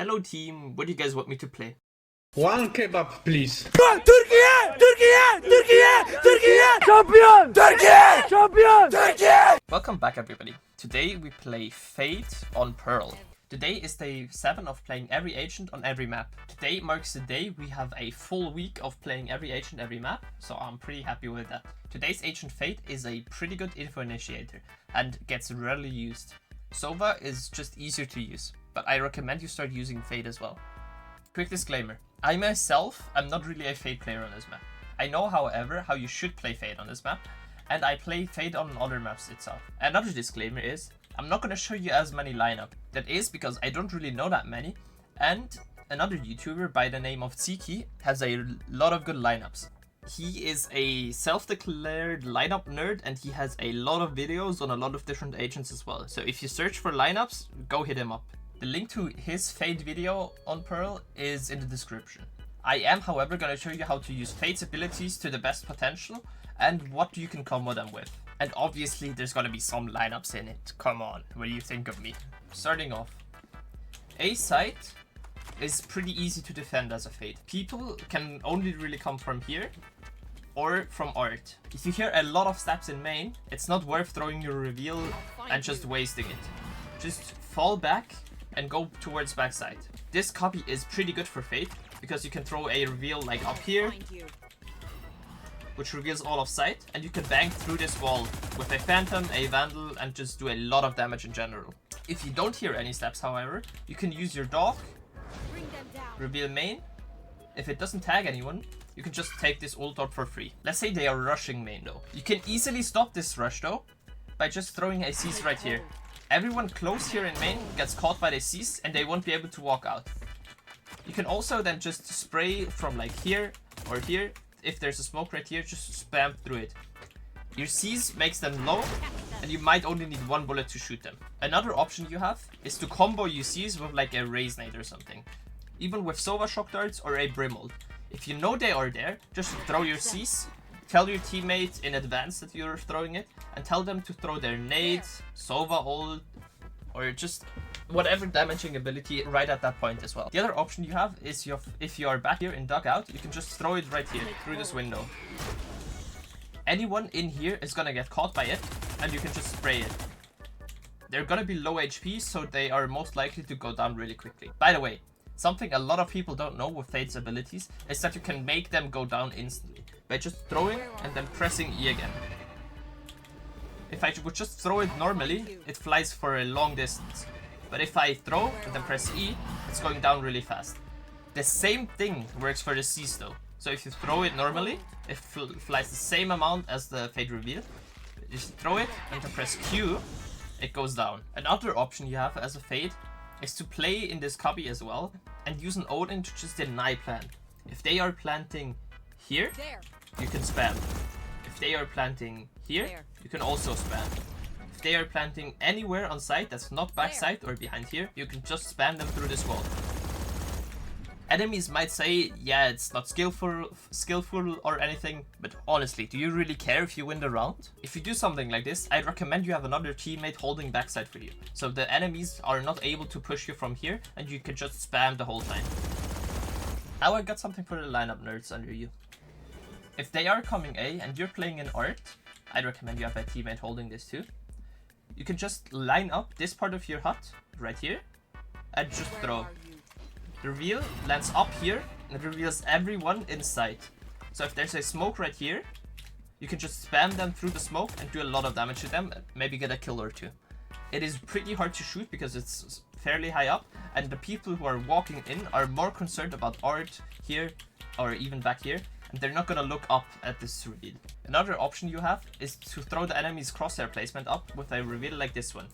Hello team, what do you guys want me to play? One kebab, please. Türkiye! Türkiye! Türkiye! Türkiye! Şampiyon! Türkiye! Şampiyon! Türkiye! Welcome back everybody. Today we play Fate on Pearl. Today is day 7 of playing every agent on every map. Today marks the day we have a full week of playing every agent every map, so I'm pretty happy with that. Today's agent Fate is a pretty good info initiator and gets rarely used. Sova is just easier to use, but I recommend you start using Fate as well. Quick disclaimer, I myself am not really a Fate player on this map. I know, however, how you should play Fate on this map, and I play Fate on other maps itself. Another disclaimer is, I'm not gonna show you as many lineup. That is because I don't really know that many, and another YouTuber by the name of Tsiki has a lot of good lineups. He is a self-declared lineup nerd and he has a lot of videos on a lot of different agents as well. So if you search for lineups, go hit him up. The link to his Fate video on Pearl is in the description. I am, however, gonna show you how to use Fate's abilities to the best potential and what you can combo them with. And obviously there's gonna be some lineups in it. Come on, what do you think of me? Starting off, A site is pretty easy to defend as a Fate. People can only really come from here or from art. If you hear a lot of steps in main, it's not worth throwing your reveal and just wasting it. Just fall back and go towards backside. This copy is pretty good for Fate because you can throw a reveal like up here, which reveals all of sight, and you can bang through this wall with a Phantom, a Vandal, and just do a lot of damage in general. If you don't hear any steps, however, you can use your dog, reveal main. If it doesn't tag anyone, you can just take this ult up for free. Let's say they are rushing main though. You can easily stop this rush though by just throwing a C's right here. Everyone close here in main gets caught by the C's and they won't be able to walk out. You can also then just spray from like here or here. If there's a smoke right here, just spam through it. Your C's makes them low and you might only need one bullet to shoot them. Another option you have is to combo your C's with like a Raise Nade or something. Even with Sova Shock Darts or a Brim ult. If you know they are there, just throw your C's, tell your teammates in advance that you're throwing it, and tell them to throw their nades, Sova ult, or just whatever damaging ability right at that point as well. The other option you have is if you are back here in dugout, you can just throw it right here through this window. Anyone in here is gonna get caught by it, and you can just spray it. They're gonna be low HP, so they are most likely to go down really quickly. By the way, something a lot of people don't know with Fate's abilities is that you can make them go down instantly by just throwing and then pressing E again. If I would just throw it normally, it flies for a long distance. But if I throw and then press E, it's going down really fast. The same thing works for the C's though. So if you throw it normally, it flies the same amount as the Fate reveal. You just throw it and then press Q, it goes down. Another option you have as a Fate is to play in this copy as well and use an Odin to just deny plant. If they are planting here, you can spam. If they are planting here, you can also spam. If they are planting anywhere on site that's not backside or behind here, you can just spam them through this wall. Enemies might say, yeah, it's not skillful or anything, but honestly, do you really care if you win the round? If you do something like this, I'd recommend you have another teammate holding backside for you, so the enemies are not able to push you from here and you can just spam the whole time. Now I got something for the lineup nerds under you. If they are coming A and you're playing in art, I'd recommend you have a teammate holding this too. You can just line up this part of your hut right here and just throw. The reveal lands up here and it reveals everyone inside. So if there's a smoke right here, you can just spam them through the smoke and do a lot of damage to them and maybe get a kill or two. It is pretty hard to shoot because it's fairly high up and the people who are walking in are more concerned about art here or even back here, and they're not gonna look up at this reveal. Another option you have is to throw the enemy's crosshair placement up with a reveal like this one.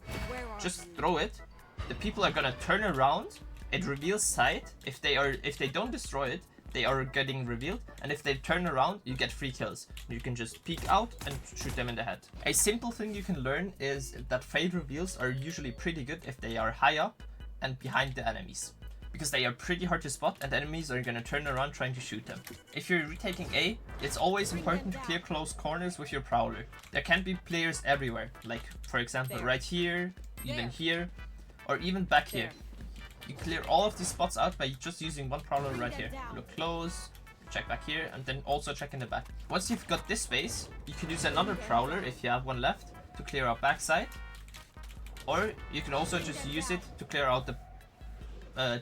Just throw it, the people are gonna turn around. It reveals sight. If they don't destroy it, they are getting revealed, and if they turn around, you get free kills. You can just peek out and shoot them in the head. A simple thing you can learn is that Fade reveals are usually pretty good if they are high up and behind the enemies, because they are pretty hard to spot and enemies are gonna turn around trying to shoot them. If you're retaking A, it's always important to clear close corners with your Prowler. There can be players everywhere, like for example right here, even here, or even back here. You clear all of these spots out by just using one prowler right here. Look close, check back here, and then also check in the back. Once you've got this space, you can use another prowler if you have one left to clear out backside. Or you can also just use it to clear out the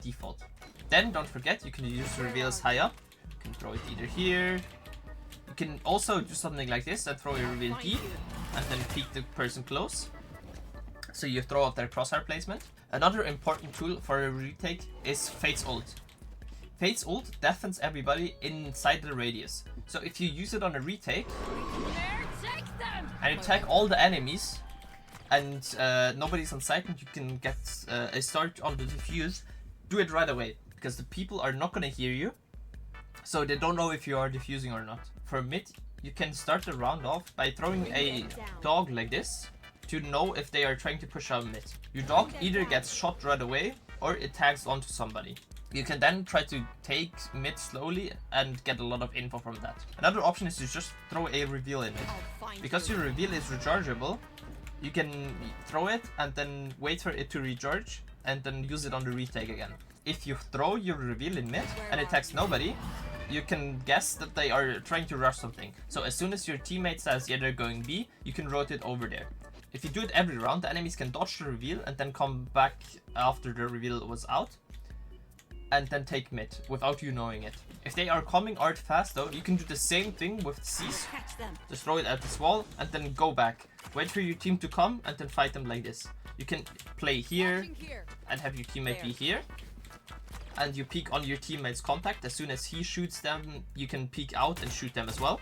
default. Then don't forget, you can use reveals high up. You can throw it either here. You can also do something like this and throw your reveal deep and then peek the person close. So you throw off their crosshair placement. Another important tool for a retake is Fate's ult. Fate's ult deafens everybody inside the radius. So if you use it on a retake and you tag all the enemies and nobody's on site and you can get a start on the defuse, do it right away because the people are not gonna hear you, so they don't know if you are defusing or not. For mid, you can start the round off by throwing a dog like this to know if they are trying to push out mid. Your dog either gets shot right away or it tags onto somebody. You can then try to take mid slowly and get a lot of info from that. Another option is to just throw a reveal in it. Because your reveal is rechargeable, you can throw it and then wait for it to recharge and then use it on the retake again. If you throw your reveal in mid and it tags nobody, you can guess that they are trying to rush something. So as soon as your teammate says, yeah, they're going B, you can rotate over there. If you do it every round, the enemies can dodge the reveal and then come back after the reveal was out and then take mid without you knowing it. If they are coming art fast though, you can do the same thing with C's. Just throw it at this wall and then go back. Wait for your team to come and then fight them like this. You can play here and have your teammate be here. And you peek on your teammate's contact. As soon as he shoots them, you can peek out and shoot them as well.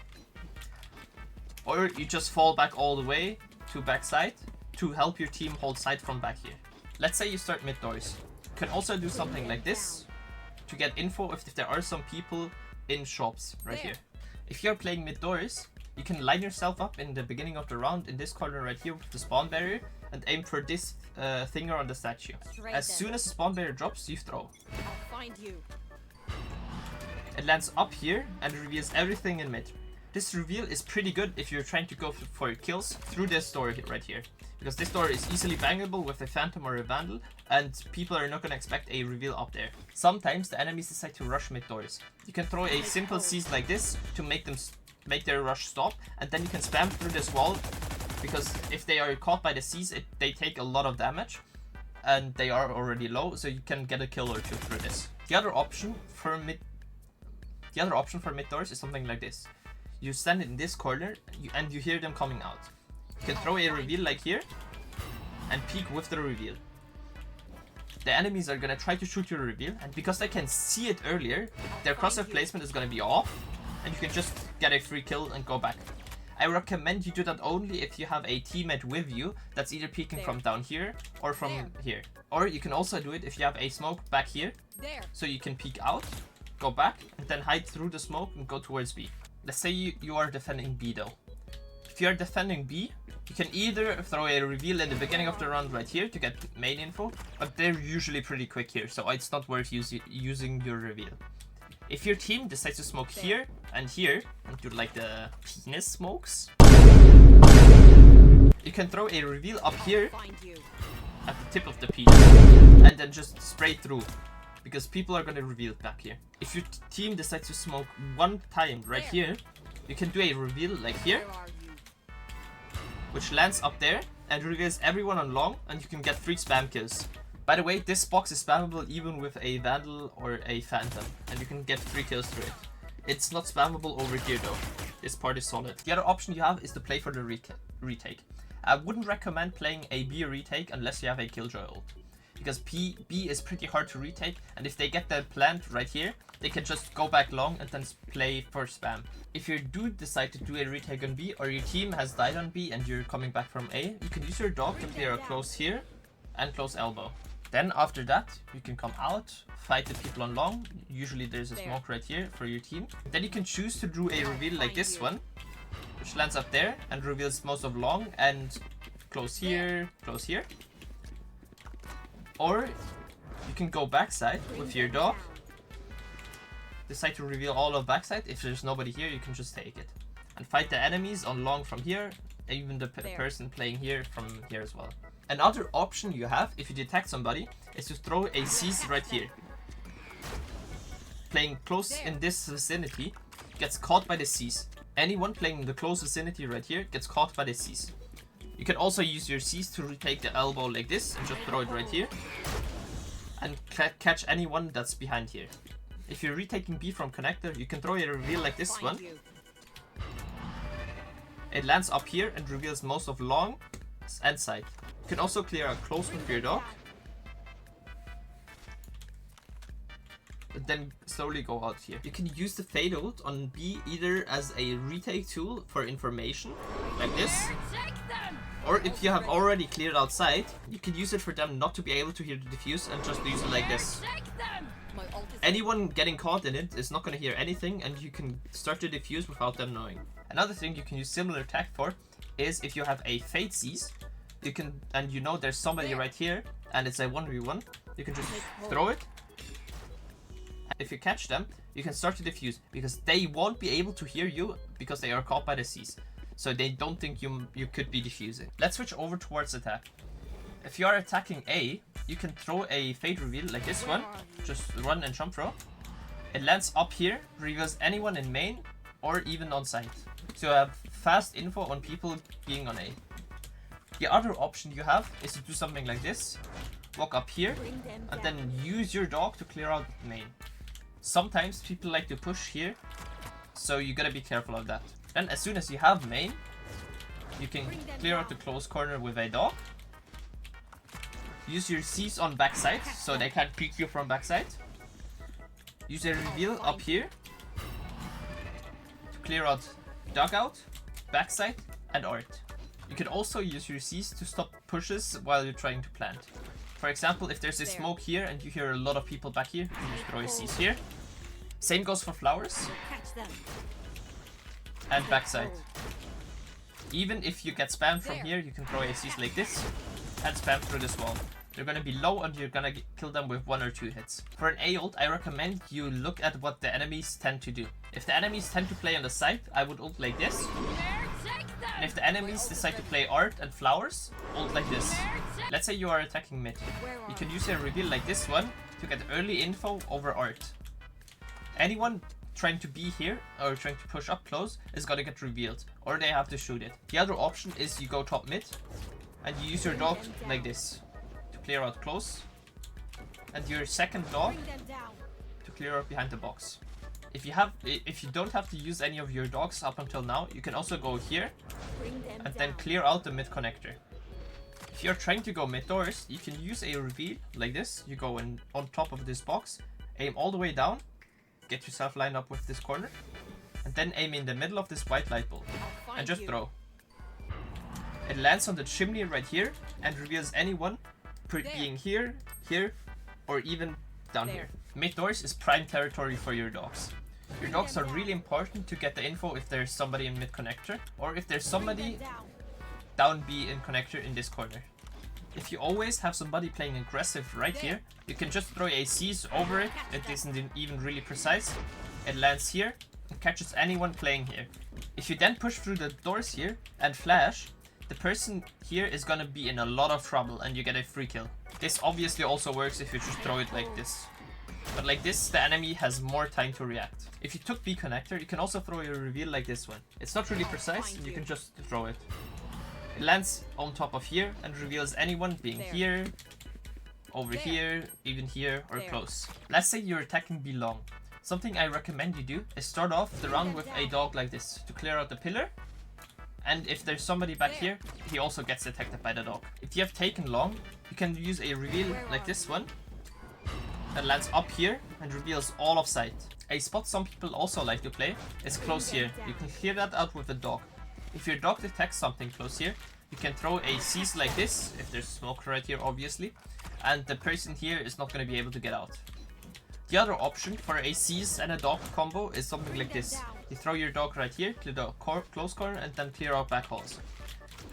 Or you just fall back all the way to backside to help your team hold side from back here. Let's say you start mid doors. You can also do something like this to get info if there are some people in shops right here. If you're playing mid doors, you can line yourself up in the beginning of the round in this corner right here with the spawn barrier and aim for this thinger on the statue. As soon as the spawn barrier drops, you throw. It lands up here and reveals everything in mid. This reveal is pretty good if you're trying to go for kills through this door right here. Because this door is easily bangable with a phantom or a vandal and people are not going to expect a reveal up there. Sometimes the enemies decide to rush mid doors. You can throw a simple seize like this to make their rush stop, and then you can spam through this wall because if they are caught by the seize, they take a lot of damage and they are already low, so you can get a kill or two through this. The other option for mid doors is something like this. You stand in this corner and you hear them coming out. You can throw a reveal like here and peek with the reveal. The enemies are gonna try to shoot your reveal, and because they can see it earlier, their crosshair placement is gonna be off and you can just get a free kill and go back. I recommend you do that only if you have a teammate with you that's either peeking from down here or from here. Or you can also do it if you have a smoke back here, so you can peek out, go back, and then hide through the smoke and go towards B. Let's say you are defending B though. If you are defending B, you can either throw a reveal in the beginning of the round right here to get main info, but they're usually pretty quick here, so it's not worth using your reveal. If your team decides to smoke here and do like the penis smokes, you can throw a reveal up here at the tip of the penis and then just spray through, because people are gonna reveal back here. If your team decides to smoke one time right here, you can do a reveal like here, which lands up there and reveals everyone on long, and you can get 3 spam kills. By the way, this box is spammable even with a Vandal or a Phantom, and you can get 3 kills through it. It's not spammable over here though. This part is solid. The other option you have is to play for the retake. I wouldn't recommend playing a B retake unless you have a Killjoy ult, because B is pretty hard to retake, and if they get that plant right here, they can just go back long and then play for spam. If you do decide to do a retake on B, or your team has died on B and you're coming back from A, you can use your dog to clear a close here and close elbow. Then after that, you can come out, fight the people on long. Usually there's a smoke right here for your team. Then you can choose to do a reveal like this one, which lands up there and reveals most of long and close here, close here. Or you can go backside with your dog, decide to reveal all of backside. If there's nobody here, you can just take it and fight the enemies on long from here, even the person playing here from here as well. Another option you have if you detect somebody is to throw a C's right here. Playing close in this vicinity gets caught by the C's. Anyone playing in the close vicinity right here gets caught by the C's. You can also use your C's to retake the elbow like this and just throw it right here. And catch anyone that's behind here. If you're retaking B from connector, you can throw a reveal like this one. It lands up here and reveals most of long and side. You can also clear out close with your dog. Then slowly go out here. You can use the fade ult on B either as a retake tool for information, like this, or if you have already cleared outside, you can use it for them not to be able to hear the defuse and just use it like this. Anyone getting caught in it is not going to hear anything and you can start to defuse without them knowing. Another thing you can use similar tech for is if you have a fade seize, you can, and you know there's somebody right here and it's a 1v1, you can just throw it. If you catch them, you can start to defuse because they won't be able to hear you because they are caught by the C's. So they don't think you could be defusing. Let's switch over towards attack. If you are attacking A, you can throw a fade reveal like this one. Just run and jump throw. It lands up here, reveals anyone in main or even on site. So you have fast info on people being on A. The other option you have is to do something like this. Walk up here and then use your dog to clear out main. Sometimes people like to push here, so you gotta be careful of that. Then as soon as you have main, you can clear out the close corner with a dog. Use your C's on backside, so they can't peek you from backside. Use a reveal up here to clear out dugout, backside, and art. You can also use your C's to stop pushes while you're trying to plant. For example, if there's a smoke here and you hear a lot of people back here, you can just throw your C's here. Same goes for flowers. And backside. Even if you get spammed from here, you can throw a C's like this and spam through this wall. They're gonna be low and you're gonna kill them with 1 or 2 hits. For an A ult, I recommend you look at what the enemies tend to do. If the enemies tend to play on the side, I would ult like this. And if the enemies decide to play art and flowers, ult like this. Let's say you are attacking mid. You can use a reveal like this one to get early info over art. Anyone trying to be here or trying to push up close is gonna get revealed, or they have to shoot it. The other option is you go top mid and you use your dog like this to clear out close, and your second dog to clear out behind the box. If you don't have to use any of your dogs up until now, you can also go here and then clear out the mid connector. If you're trying to go mid doors, you can use a reveal like this. You go in on top of this box, aim all the way down, get yourself lined up with this corner, and then aim in the middle of this white light bulb and just throw. It lands on the chimney right here and reveals anyone being here, here, or even down here. Mid doors is prime territory for your dogs. Your dogs are really important to get the info if there's somebody in mid connector, or if there's somebody down B in connector in this corner. If you always have somebody playing aggressive right here, you can just throw a C's over it. It isn't even really precise. It lands here and catches anyone playing here. If you then push through the doors here and flash, the person here is gonna be in a lot of trouble and you get a free kill. This obviously also works if you just throw it like this. But like this, the enemy has more time to react. If you took B connector, you can also throw your reveal like this one. It's not really precise, and you can just throw it. It lands on top of here and reveals anyone being here, over here, even here, or close. Let's say you're attacking B long. Something I recommend you do is start off the round with a dog like this to clear out the pillar. And if there's somebody back here, he also gets detected by the dog. If you have taken long, you can use a reveal like this one that lands up here and reveals all of sight. A spot some people also like to play is close here. You can clear that out with a dog. If your dog detects something close here, you can throw a C's like this, if there's smoke right here obviously, and the person here is not going to be able to get out. The other option for a C's and a dog combo is something like this. You throw your dog right here, clear the close corner, and then clear out back holes.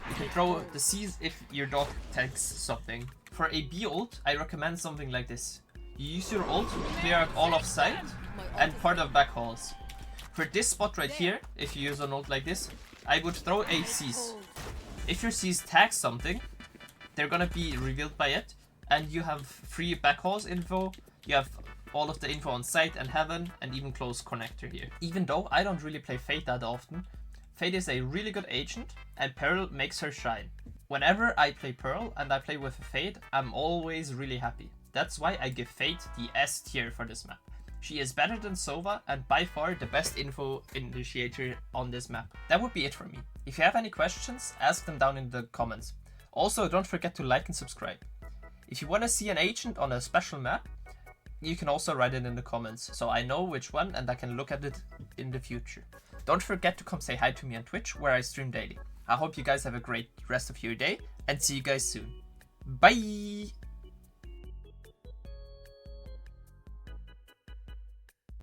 You can throw the C's if your dog tags something. For a B ult, I recommend something like this. You use your ult to clear out all of sight and part of back holes. For this spot right here, if you use an ult like this, I would throw a C's. If your C's tag something, they're gonna be revealed by it, And you have free backhorse info. You have all of the info on Sight and Heaven, and even close connector here. Even though I don't really play Fate that often, Fate is a really good agent, and Pearl makes her shine. Whenever I play Pearl and I play with a Fate, I'm always really happy. That's why I give Fate the S tier for this map. She is better than Sova and by far the best info initiator on this map. That would be it for me. If you have any questions, ask them down in the comments. Also, don't forget to like and subscribe. If you want to see an agent on a special map, you can also write it in the comments, so I know which one and I can look at it in the future. Don't forget to come say hi to me on Twitch, where I stream daily. I hope you guys have a great rest of your day, and see you guys soon. Bye!